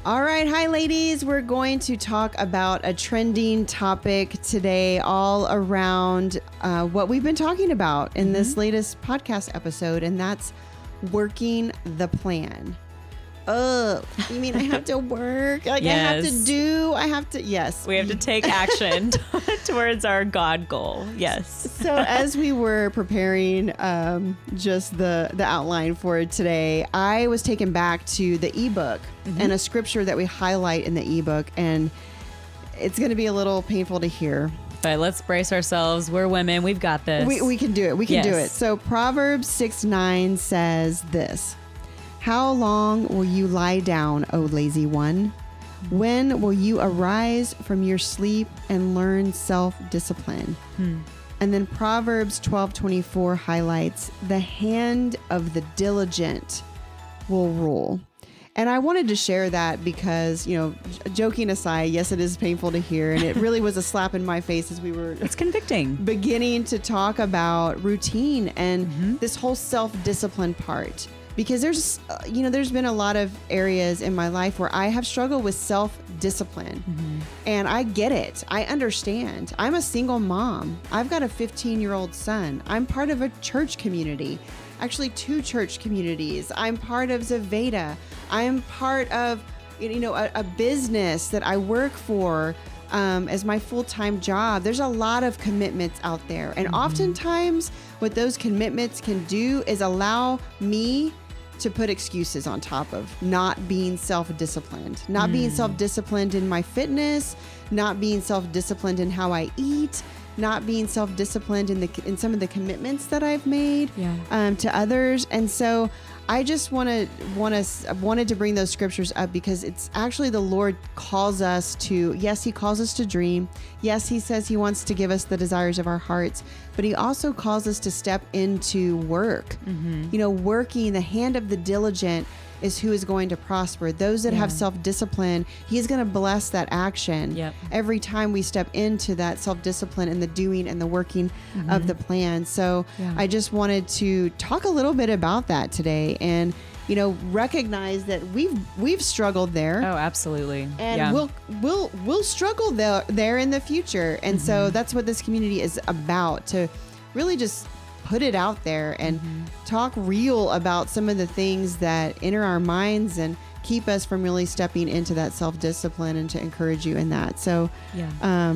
All right. Hi, ladies. We're going to talk about a trending topic today all around what we've been talking about in this latest podcast episode, and that's working the plan. You mean I have to work? Like Yes. I have to, yes. We have to take action towards our God goal. Yes. So as we were preparing just the outline for today, I was taken back to the ebook and a scripture that we highlight in the ebook, and it's going to be a little painful to hear. But let's brace ourselves. We're women. We've got this. We can do it. We can do Yes. it. So Proverbs 6:9 says this: "How long will you lie down, O lazy one? When will you arise from your sleep and learn self-discipline?" And then Proverbs 12:24 highlights, "The hand of the diligent will rule." And I wanted to share that because, joking aside, yes, it is painful to hear. And it really was a slap in my face as we were It's convicting. beginning to talk about routine and this whole self-discipline part. Because there's been a lot of areas in my life where I have struggled with self-discipline. And I get it. I understand. I'm a single mom. I've got a 15-year-old son. I'm part of a church community, actually 2 church communities. I'm part of Zvedá. I'm part of, a business that I work for as my full-time job. There's a lot of commitments out there. And oftentimes what those commitments can do is allow me to put excuses on top of not being self-disciplined, not being self-disciplined in my fitness, not being self-disciplined in how I eat, not being self-disciplined in some of the commitments that I've made to others. And so I just wanted to bring those scriptures up because it's actually the Lord calls us to, yes, he calls us to dream. Yes, he says he wants to give us the desires of our hearts, but he also calls us to step into work. Working, the hand of the diligent is who is going to prosper. Those that have self-discipline, he's going to bless that action every time we step into that self-discipline and the doing and the working of the plan. So I just wanted to talk a little bit about that today and, recognize that we've struggled there. Oh, absolutely. And we'll struggle there in the future. And so that's what this community is about, to really just put it out there and talk real about some of the things that enter our minds and keep us from really stepping into that self-discipline, and to encourage you in that. So, I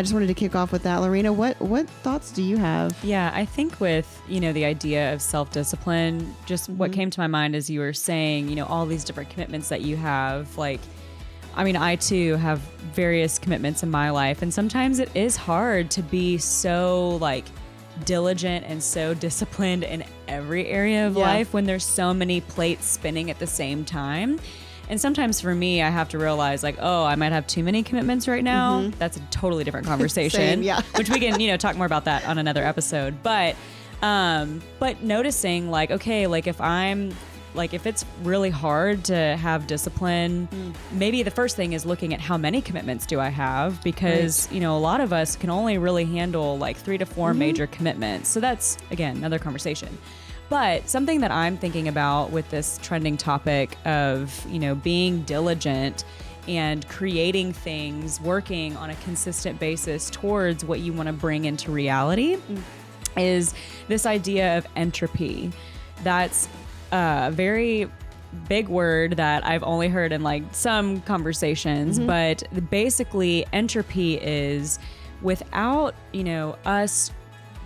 just wanted to kick off with that. Laurena, what thoughts do you have? Yeah, I think with, the idea of self-discipline, just what came to my mind as you were saying, all these different commitments that you have, I too have various commitments in my life, and sometimes it is hard to be so diligent and so disciplined in every area of life when there's so many plates spinning at the same time. And sometimes for me, I have to realize I might have too many commitments right now. That's a totally different conversation, Same, which we can, talk more about that on another episode. But noticing if it's really hard to have discipline, maybe the first thing is looking at how many commitments do I have, because, a lot of us can only really handle 3 to 4 major commitments. So that's, again, another conversation. But something that I'm thinking about with this trending topic of, being diligent and creating things, working on a consistent basis towards what you want to bring into reality is this idea of entropy. That's a very big word that I've only heard in some conversations, but basically entropy is without, us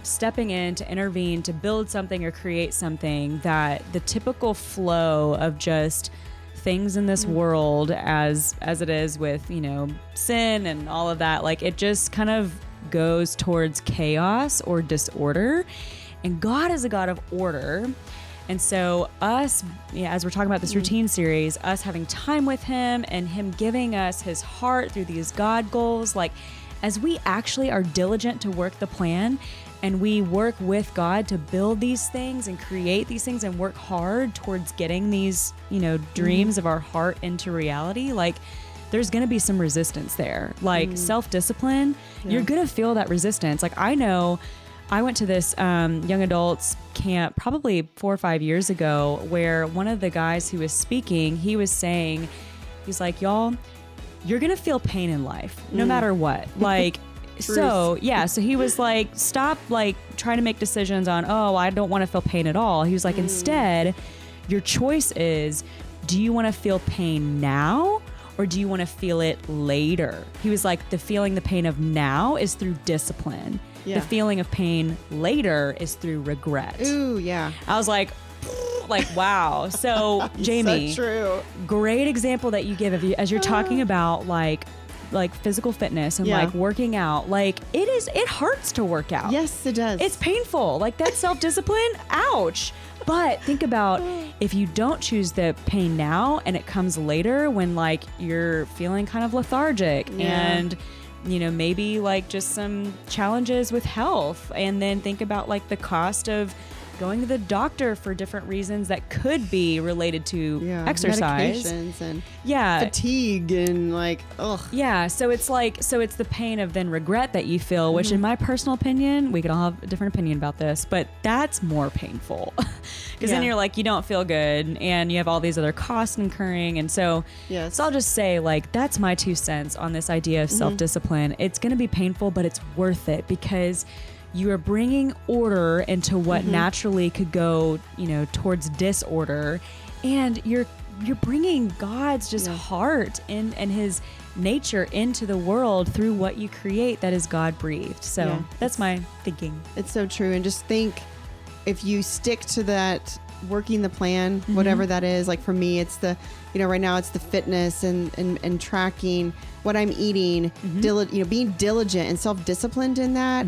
stepping in to intervene, to build something or create something, that the typical flow of just things in this world as it is with, sin and all of that, it just kind of goes towards chaos or disorder. And God is a God of order. And so us, as we're talking about this routine series, us having time with him and him giving us his heart through these God goals, as we actually are diligent to work the plan and we work with God to build these things and create these things and work hard towards getting these, dreams of our heart into reality, there's going to be some resistance there. Self-discipline, you're going to feel that resistance. I know I went to this young adults camp probably 4 or 5 years ago, where one of the guys who was speaking, he was saying, He's like, y'all, you're going to feel pain in life no matter what. Like, so he was like, stop like trying to make decisions on, oh, I don't want to feel pain at all. He was like, instead, your choice is, do you want to feel pain now or do you want to feel it later? He was like, the pain of now is through discipline. Yeah. The feeling of pain later is through regret. Ooh, yeah. I was like, wow. So Jamie, so true. Great example that you give as you're talking about like physical fitness and like working out. Like it hurts to work out. Yes, it does. It's painful. Like that self-discipline, ouch. But think about if you don't choose the pain now and it comes later when like you're feeling kind of lethargic and maybe like just some challenges with health, and then think about like the cost of going to the doctor for different reasons that could be related to exercise, medications and fatigue and like, ugh. Yeah. So it's the pain of then regret that you feel, which in my personal opinion, we could all have a different opinion about this, but that's more painful because then you're like, you don't feel good and you have all these other costs incurring. And so, so I'll just say like, that's my 2 cents on this idea of self-discipline. It's going to be painful, but it's worth it because you are bringing order into what naturally could go, towards disorder, and you're bringing God's just heart and his nature into the world through what you create that is God breathed. So that's my thinking. It's so true. And just think, if you stick to that, working the plan, whatever that is, like for me, it's the, right now it's the fitness and tracking what I'm eating, being diligent and self-disciplined in that.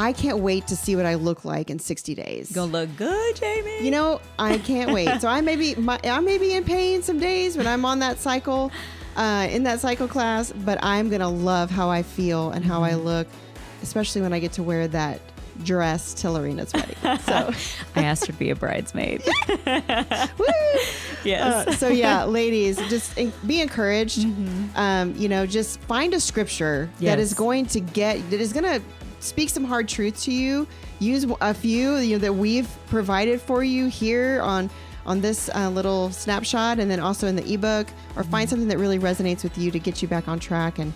I can't wait to see what I look like in 60 days. Gonna look good, Jamie. I can't wait. So I may be in pain some days when I'm on that cycle, in that cycle class, but I'm going to love how I feel and how I look, especially when I get to wear that dress till Laurena's wedding. So I asked her to be a bridesmaid. Woo! Yes. Ladies, just be encouraged. Just find a scripture that is going to speak some hard truth to you. Use a few that we've provided for you here on this little snapshot, and then also in the ebook, or find something that really resonates with you to get you back on track. And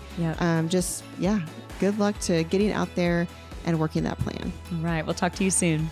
good luck to getting out there and working that plan. All right. We'll talk to you soon.